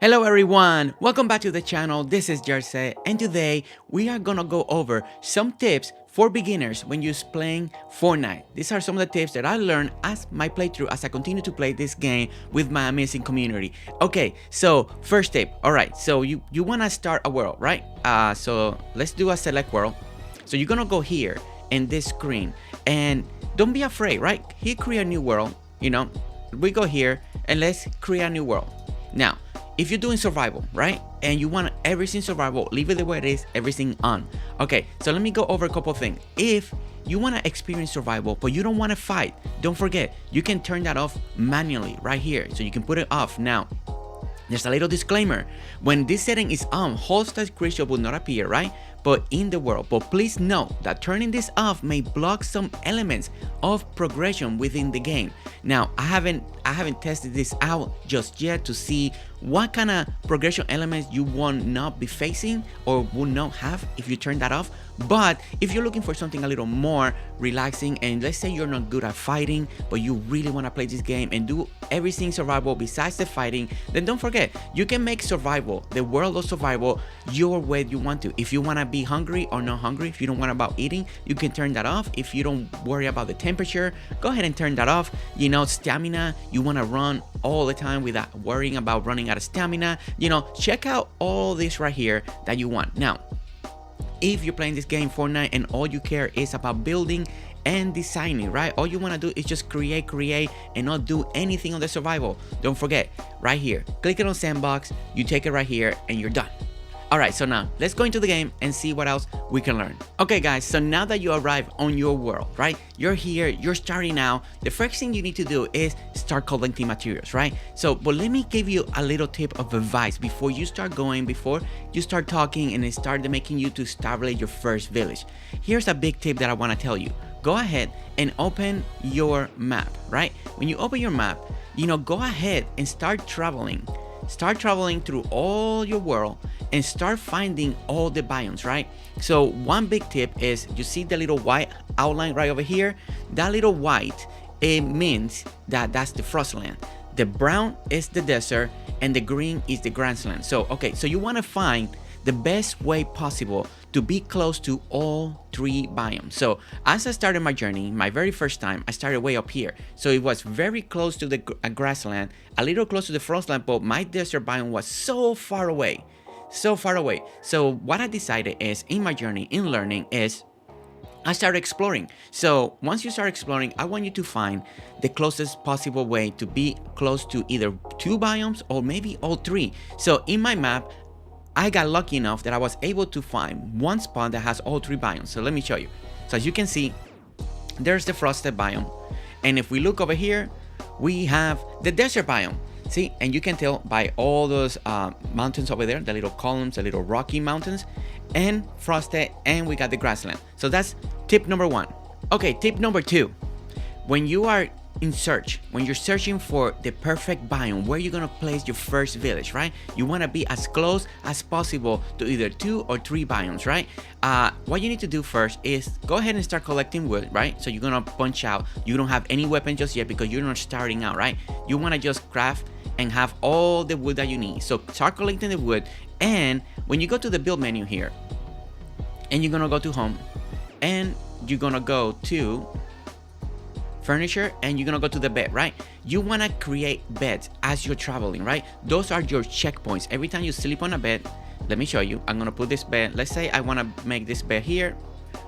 Hello everyone, welcome back to the channel. This is Jersey, and today we are gonna go over some tips for beginners when you're playing Fortnite. These are some of the tips that I learned as my playthrough as I continue to play this game with my amazing community. Okay, so first tip. Alright, so you wanna start a world, right? So let's do a select world. So you're gonna go here in this screen and don't be afraid, right? Here, create a new world. We go here and let's create a new world. Now, if you're doing survival, right, and you want everything survival, leave it the way it is, everything on. Okay, so let me go over a couple things. If you want to experience survival, but you don't want to fight, don't forget, you can turn that off manually right here. So you can put it off. Now, there's a little disclaimer. When this setting is on, hostile creature will not appear, right? But in the world. But please note that turning this off may block some elements of progression within the game. Now, I haven't tested this out just yet to see what kind of progression elements you will not be facing or will not have if you turn that off. But if you're looking for something a little more relaxing, and let's say you're not good at fighting, but you really want to play this game and do everything survival besides the fighting, then don't forget, you can make survival, the world of survival, your way you want to. If you want to be hungry or not hungry, if you don't want about eating, you can turn that off. If you don't worry about the temperature, go ahead and turn that off. Stamina, you want to run all the time without worrying about running out of stamina. Check out all this right here that you want. Now, if you're playing this game Fortnite and all you care is about building and designing, right? All you want to do is just create and not do anything on the survival. Don't forget, right here, click it on sandbox, you take it right here and you're done. Alright, so now let's go into the game and see what else we can learn. Okay guys, so now that you arrive on your world, right? You're here, you're starting now. The first thing you need to do is start collecting materials, right? But let me give you a little tip of advice before you start going, before you start talking and it start making you to establish your first village. Here's a big tip that I want to tell you. Go ahead and open your map, right? When you open your map, go ahead and start traveling. Start traveling through all your world and start finding all the biomes, right? So one big tip is, you see the little white outline right over here? That little white, it means that that's the frostland. The brown is the desert and the green is the grassland. So you want to find the best way possible to be close to all three biomes. So as I started my journey, my very first time, I started way up here. So it was very close to the grassland, a little close to the frostland, but my desert biome was so far away. So what I decided is, in my journey, in learning, is I started exploring. So once you start exploring, I want you to find the closest possible way to be close to either two biomes or maybe all three. So in my map, I got lucky enough that I was able to find one spot that has all three biomes. So let me show you. So as you can see, there's the frosted biome. And if we look over here, we have the desert biome. See, and you can tell by all those mountains over there, the little columns, the little rocky mountains, and frosted, and we got the grassland. So that's tip number one. Okay, tip number two. When you are in search, when you're searching for the perfect biome, where you're gonna place your first village, right? You want to be as close as possible to either two or three biomes, right? What you need to do first is go ahead and start collecting wood, right? So you're gonna punch out. You don't have any weapon just yet because you're not starting out, right? You want to just craft and have all the wood that you need. So start collecting the wood, and when you go to the build menu here, and you're gonna go to home, and you're gonna go to furniture, and you're gonna go to the bed, right? You want to create beds as you're traveling, right? Those are your checkpoints. Every time you sleep on a bed, let me show you. I'm gonna put this bed, let's say I want to make this bed here.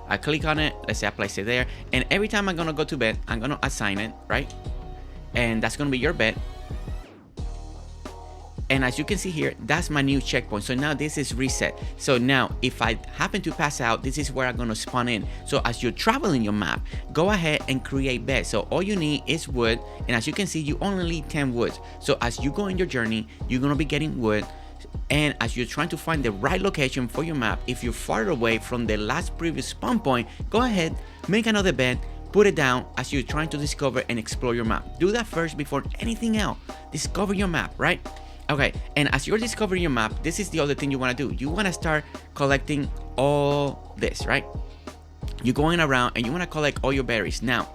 I click on it, let's say I place it there, and every time I'm gonna go to bed, I'm gonna assign it, right? And that's gonna be your bed. And as you can see here, that's my new checkpoint. So now this is reset. So now if I happen to pass out, this is where I'm gonna spawn in. So as you're traveling your map, go ahead and create beds. So all you need is wood. And as you can see, you only need 10 wood. So as you go in your journey, you're gonna be getting wood. And as you're trying to find the right location for your map, if you're far away from the last previous spawn point, go ahead, make another bed, put it down as you're trying to discover and explore your map. Do that first before anything else. Discover your map, right? Okay, and as you're discovering your map, this is the other thing you want to do. You want to start collecting all this, right? You're going around and you want to collect all your berries. Now,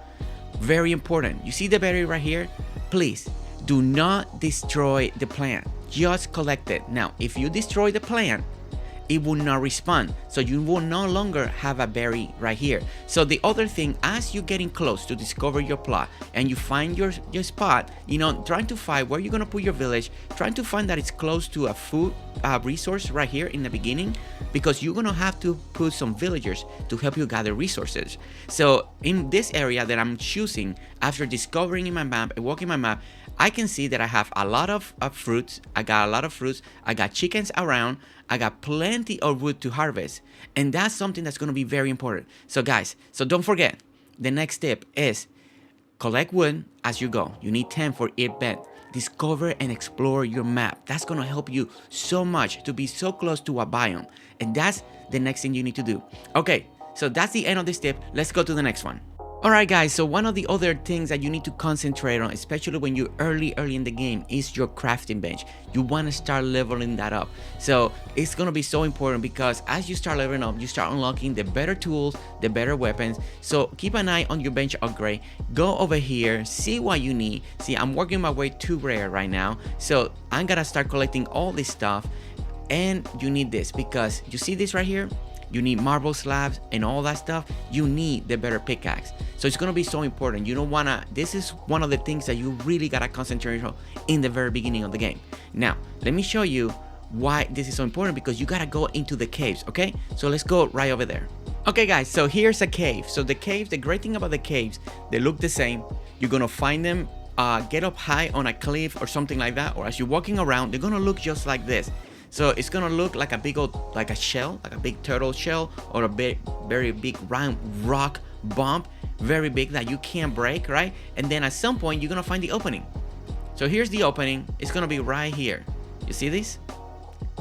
very important. You see the berry right here? Please do not destroy the plant. just collect it. Now, if you destroy the plant, it will not respawn, so you will no longer have a berry right here. So the other thing, as you're getting close to discover your plot and you find your spot, you know, trying to find where you're gonna put your village, trying to find that it's close to a food resource right here in the beginning, because you're gonna have to put some villagers to help you gather resources. So in this area that I'm choosing, after discovering in my map and walking my map, I can see that I have a lot of fruits. I got a lot of fruits. I got chickens around. I got plenty of wood to harvest. And that's something that's going to be very important. So guys, so don't forget, the next tip is collect wood as you go. You need 10 for each bed. Discover and explore your map. That's going to help you so much to be so close to a biome. And that's the next thing you need to do. Okay, so that's the end of this tip. Let's go to the next one. Alright guys, so one of the other things that you need to concentrate on, especially when you're early in the game, is your crafting bench. You want to start leveling that up. So it's going to be so important, because as you start leveling up, you start unlocking the better tools, the better weapons. So keep an eye on your bench upgrade. Go over here, see what you need. See, I'm working my way to rare right now. So I'm going to start collecting all this stuff. And you need this, because you see this right here? You need marble slabs and all that stuff. You need the better pickaxe. So it's going to be so important. You don't want to, this is one of the things that you really got to concentrate on in the very beginning of the game. Now, let me show you why this is so important, because you got to go into the caves, okay? So let's go right over there. Okay guys, so here's a cave. So the caves, the great thing about the caves, they look the same. You're going to find them, get up high on a cliff or something like that. Or as you're walking around, they're going to look just like this. So it's gonna look like a big old, like a shell, like a big turtle shell, or a big, very big round rock bump, very big that you can't break, right? And then at some point you're gonna find the opening. So here's the opening. It's gonna be right here. You see this?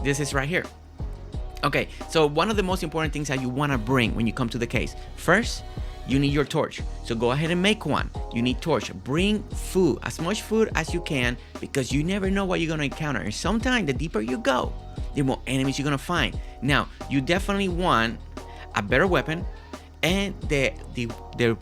This is right here. Okay, so one of the most important things that you wanna bring when you come to the case, first, you need your torch. So go ahead and make one. You need torch. Bring food, as much food as you can, because you never know what you're gonna encounter. And sometimes the deeper you go, the more enemies you're gonna find. Now, you definitely want a better weapon and the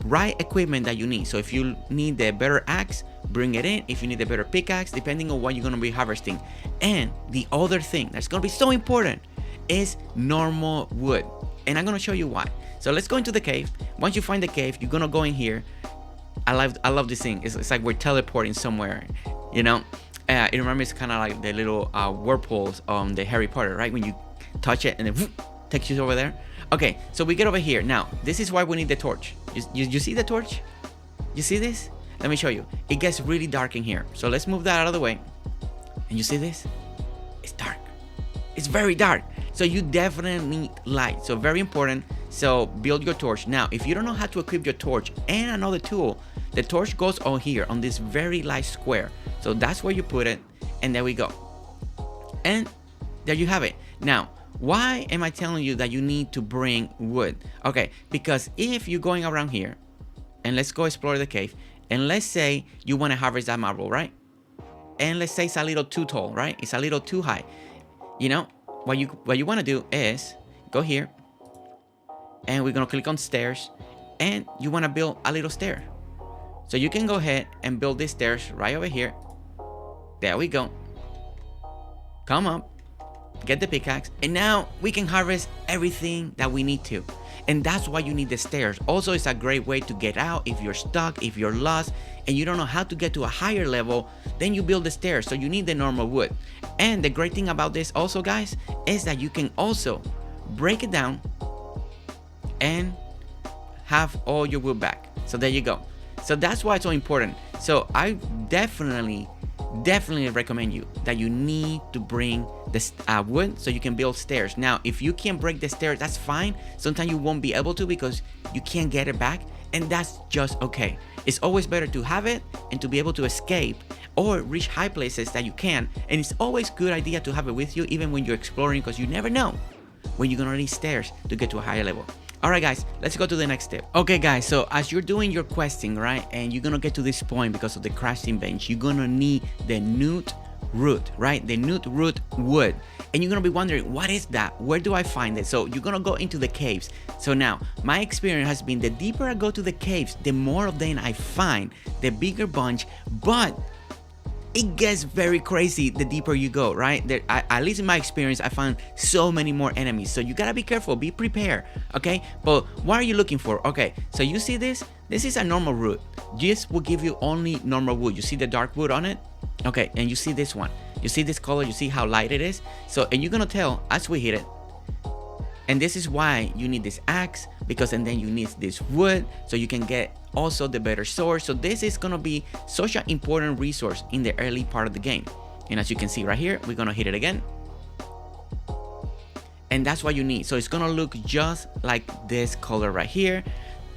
right equipment that you need. So if you need the better axe, bring it in. If you need a better pickaxe, depending on what you're gonna be harvesting. And the other thing that's gonna be so important is normal wood. And I'm gonna show you why. So let's go into the cave. Once you find the cave, you're gonna go in here. I love this thing. It's like we're teleporting somewhere, you know? It reminds me, kind of like the little whirlpools on the Harry Potter, right? When you touch it and then whoop, takes you over there. Okay, so we get over here. Now, this is why we need the torch. You see the torch? You see this? Let me show you. It gets really dark in here. So let's move that out of the way. And you see this? It's dark. It's very dark. So you definitely need light. So very important. So build your torch. Now, if you don't know how to equip your torch and another tool, the torch goes on here on this very light square. So that's where you put it. And there we go. And there you have it. Now, why am I telling you that you need to bring wood? Okay, because if you're going around here, and let's go explore the cave, and let's say you want to harvest that marble, right? And let's say it's a little too tall, right? It's a little too high. You know, what you want to do is go here, and we're going to click on stairs, and you want to build a little stair. So you can go ahead and build these stairs right over here. There we go. Come up, get the pickaxe, and now we can harvest everything that we need to. And that's why you need the stairs. Also, it's a great way to get out if you're stuck, if you're lost, and you don't know how to get to a higher level, then you build the stairs. So you need the normal wood. And the great thing about this also, guys, is that you can also break it down and have all your wood back. So there you go. So that's why it's so important. So I definitely recommend you that you need to bring this wood so you can build stairs. Now, if you can't break the stairs, that's fine. Sometimes you won't be able to because you can't get it back, and that's just okay. It's always better to have it and to be able to escape or reach high places that you can. And it's always a good idea to have it with you even when you're exploring, because you never know when you're gonna need stairs to get to a higher level. Alright guys, let's go to the next step. Okay guys, so as you're doing your questing, right, and you're gonna get to this point because of the crafting bench, you're gonna need the newt root, right? The newt root wood. And you're gonna be wondering, what is that? Where do I find it? So you're gonna go into the caves. So now, my experience has been the deeper I go to the caves, the more of them I find, the bigger bunch. But it gets very crazy the deeper you go, right? At least in my experience, I found so many more enemies. So you gotta be careful, be prepared, okay? But what are you looking for? Okay, so you see this? This is a normal wood. This will give you only normal wood. You see the dark wood on it? Okay, and you see this one. You see this color? You see how light it is? So, and you're gonna tell as we hit it. And this is why you need this axe, because and then you need this wood so you can get also the better sword. So this is gonna be such an important resource in the early part of the game. And as you can see right here, we're gonna hit it again. And that's what you need. So it's gonna look just like this color right here.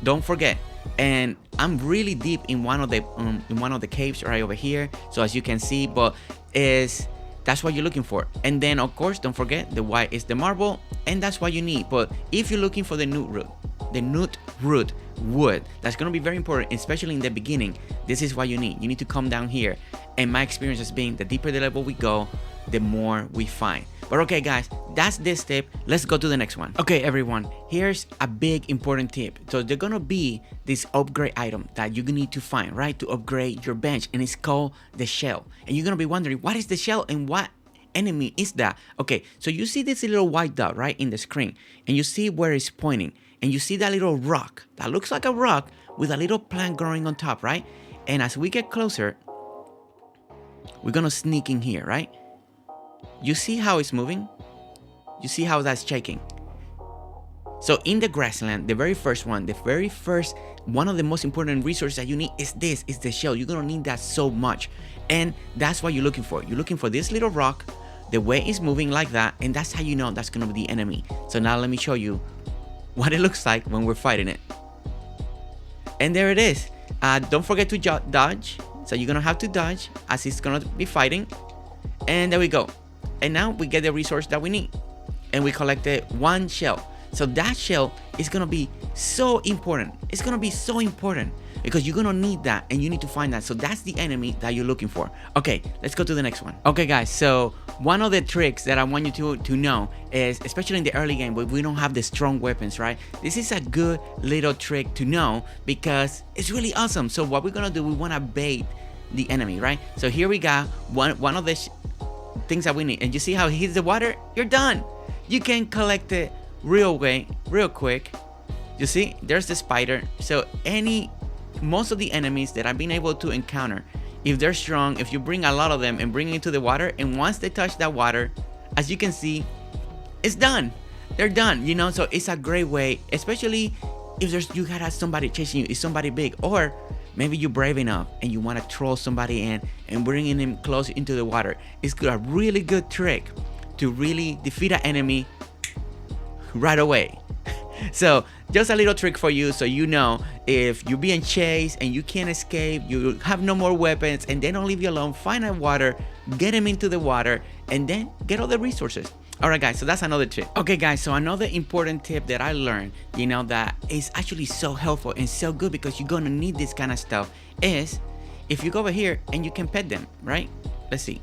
Don't forget. And I'm really deep in one of the caves right over here. So as you can see, but that's what you're looking for. And then of course, don't forget the white is the marble, and that's what you need. But if you're looking for the nut root wood, that's gonna be very important, especially in the beginning. This is what you need. You need to come down here. And my experience has been the deeper the level we go, the more we find. But okay guys, that's this tip. Let's go to the next one. Okay everyone, here's a big important tip. So there's gonna be this upgrade item that you need to find, right, to upgrade your bench, and it's called the shell. And you're gonna be wondering, what is the shell and what enemy is that? Okay, so you see this little white dot right in the screen, and you see where it's pointing, and you see that little rock that looks like a rock with a little plant growing on top, right? And as we get closer, we're gonna sneak in here, right? You see how it's moving? You see how that's shaking? So in the grassland, the very first one of the most important resources that you need is the shell. You're gonna need that so much. And that's what you're looking for. You're looking for this little rock, the way it's moving like that, and that's how you know that's gonna be the enemy. So now let me show you what it looks like when we're fighting it. And there it is. Don't forget to dodge. So you're gonna have to dodge as it's gonna be fighting. And there we go. And now we get the resource that we need, and we collected one shell. So that shell is gonna be so important. It's gonna be so important because you're gonna need that, and you need to find that. So that's the enemy that you're looking for. Okay, let's go to the next one. Okay guys, so one of the tricks that I want you to know is, especially in the early game where we don't have the strong weapons, right? This is a good little trick to know because it's really awesome. So what we're gonna do, we wanna bait the enemy, right? So here we got one of the things that we need, and you see how he hits the water, you're done. You can collect it real quick. You see, there's the spider. So most of the enemies that I've been able to encounter, if they're strong, if you bring a lot of them and bring it into the water, and once they touch that water, as you can see, it's done. They're done, you know. So it's a great way, especially if you had somebody chasing you, it's somebody big, or maybe you're brave enough and you want to throw somebody in and bringing him close into the water. It's a really good trick to really defeat an enemy right away. So just a little trick for you, so you know if you're being chased and you can't escape, you have no more weapons, and they don't leave you alone, find a water, get him into the water, and then get all the resources. Alright guys, so that's another tip. Okay guys, so another important tip that I learned, you know, that is actually so helpful and so good because you're gonna need this kind of stuff, is if you go over here and you can pet them, right? Let's see.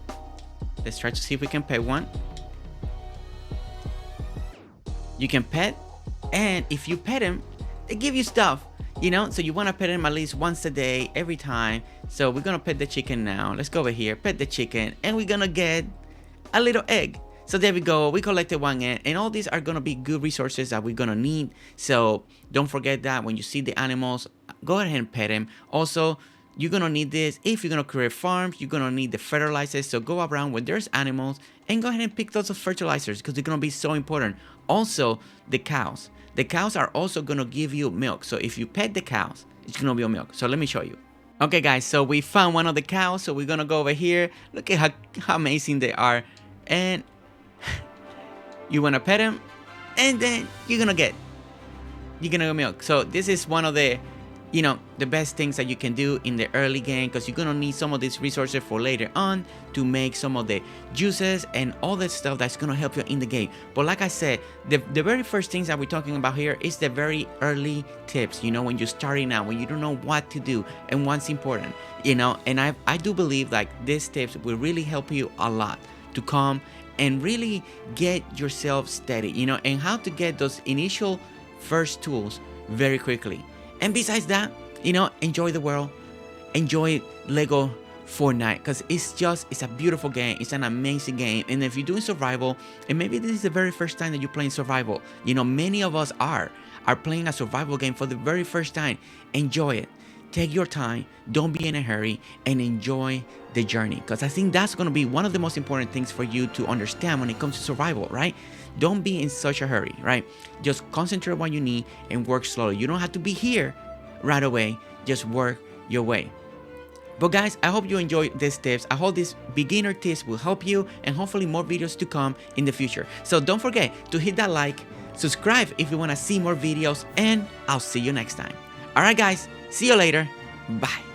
Let's try to see if we can pet one. You can pet, and if you pet him, they give you stuff, you know? So you wanna pet him at least once a day, every time. So we're gonna pet the chicken now. Let's go over here, pet the chicken, and we're gonna get a little egg. So there we go, we collected one egg, and all these are gonna be good resources that we're gonna need. So don't forget that when you see the animals, go ahead and pet them. Also, you're gonna need this if you're gonna create farms. You're gonna need the fertilizers. So go around when there's animals and go ahead and pick those fertilizers because they're gonna be so important. Also, the cows. The cows are also gonna give you milk. So if you pet the cows, it's gonna be milk. So let me show you. Okay guys, so we found one of the cows. So we're gonna go over here. Look at how amazing they are. And you want to pet him, and then you're gonna get milk. So this is one of the, you know, the best things that you can do in the early game, because you're gonna need some of these resources for later on to make some of the juices and all that stuff that's gonna help you in the game. But like I said, the very first things that we're talking about here is the very early tips, you know, when you're starting out, when you don't know what to do and what's important, you know. And I do believe like these tips will really help you a lot to come and really get yourself steady, you know, and how to get those initial first tools very quickly. And besides that, you know, enjoy the world, enjoy Lego Fortnite, because it's a beautiful game. It's an amazing game. And if you're doing survival, and maybe this is the very first time that you're playing survival, you know, many of us are playing a survival game for the very first time. Enjoy it. Take your time, don't be in a hurry, and enjoy the journey, because I think that's going to be one of the most important things for you to understand when it comes to survival, right? Don't be in such a hurry, right? Just concentrate on what you need and work slowly. You don't have to be here right away. Just work your way. But guys, I hope you enjoyed these tips. I hope these beginner tips will help you, and hopefully more videos to come in the future. So don't forget to hit that like, subscribe if you want to see more videos, and I'll see you next time. Alright guys, see you later. Bye.